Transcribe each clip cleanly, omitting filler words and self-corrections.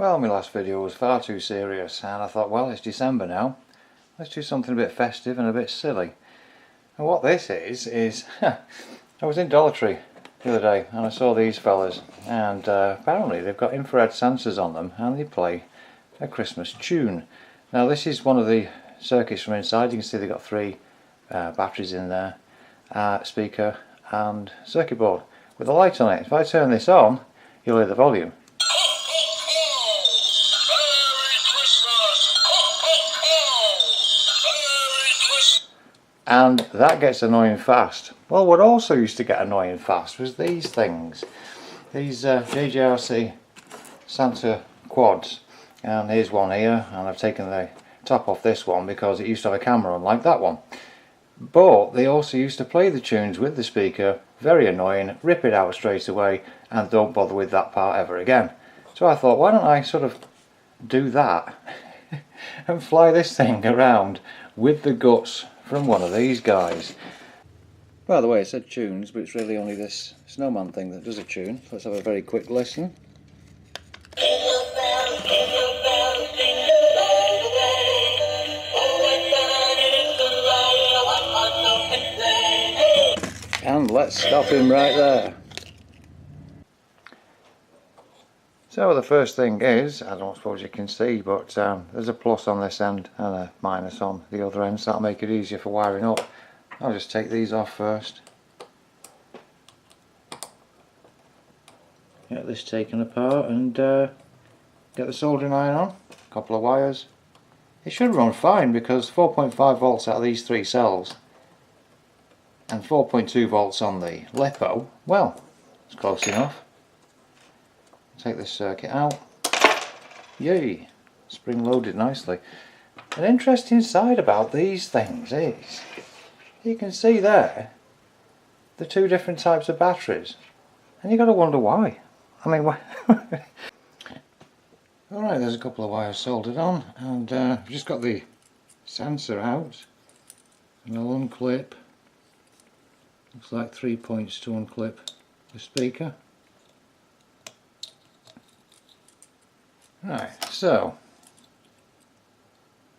Well, my last video was far too serious and I thought, well, it's December now, let's do something a bit festive and a bit silly. And what this is I was in Dollar Tree the other day and I saw these fellas, and apparently they've got infrared sensors on them and they play a Christmas tune. Now this is one of the circuits from inside. You can see they've got three batteries in there, speaker and circuit board with a light on it. If I turn this on, you'll hear the volume. And that gets annoying fast. Well, what also used to get annoying fast was these things. These JJRC Santa quads. And here's one here, and I've taken the top off this one because it used to have a camera on like that one. But they also used to play the tunes with the speaker, very annoying, rip it out straight away and don't bother with that part ever again. So I thought, why don't I sort of do that and fly this thing around with the guts from one of these guys. By the way, it said tunes, but it's really only this snowman thing that does a tune. Let's have a very quick listen. And let's stop him right there. So the first thing is, I don't suppose you can see, but there's a plus on this end and a minus on the other end, so that'll make it easier for wiring up. I'll just take these off first. Get this taken apart and get the soldering iron on. A couple of wires. It should run fine because 4.5 volts out of these three cells and 4.2 volts on the LiPo. Well, it's close enough. Take this circuit out. Yay! Spring loaded nicely. An interesting side about these things is you can see there the two different types of batteries, and you got to wonder why. I mean, why? Alright, there's a couple of wires soldered on, and I've just got the sensor out, and I'll unclip. Looks like 3 points to unclip the speaker. Right, so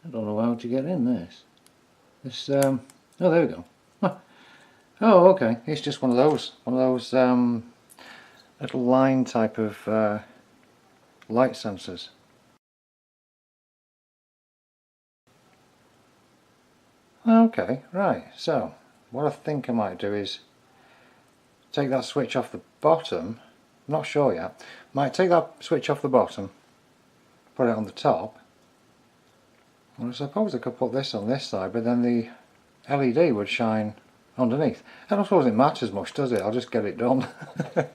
I don't know how to get in this. Oh, there we go. Oh, okay. It's just one of those little line type of light sensors. Okay, right. So what I think I might do is take that switch off the bottom. I'm not sure yet. Might take that switch off the bottom, put it on the top. Well, I suppose I could put this on this side, but then the LED would shine underneath. I don't suppose it matters much, does it? I'll just get it done. There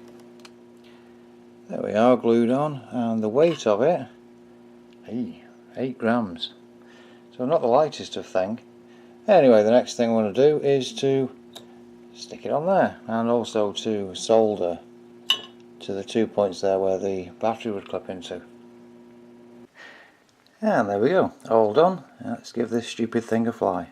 we are, glued on, and the weight of it, 8 grams. So not the lightest of thing. Anyway, the next thing I want to do is to stick it on there, and also to solder to the 2 points there where the battery would clip into. And there we go, all done. Let's give this stupid thing a fly.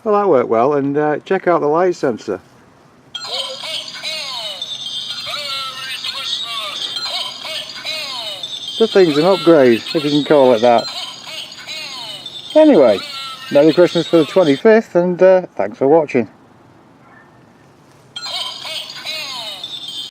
Well, that worked well, and check out the light sensor. The thing's an upgrade, if you can call it that. Anyway, Merry Christmas for the 25th, and thanks for watching.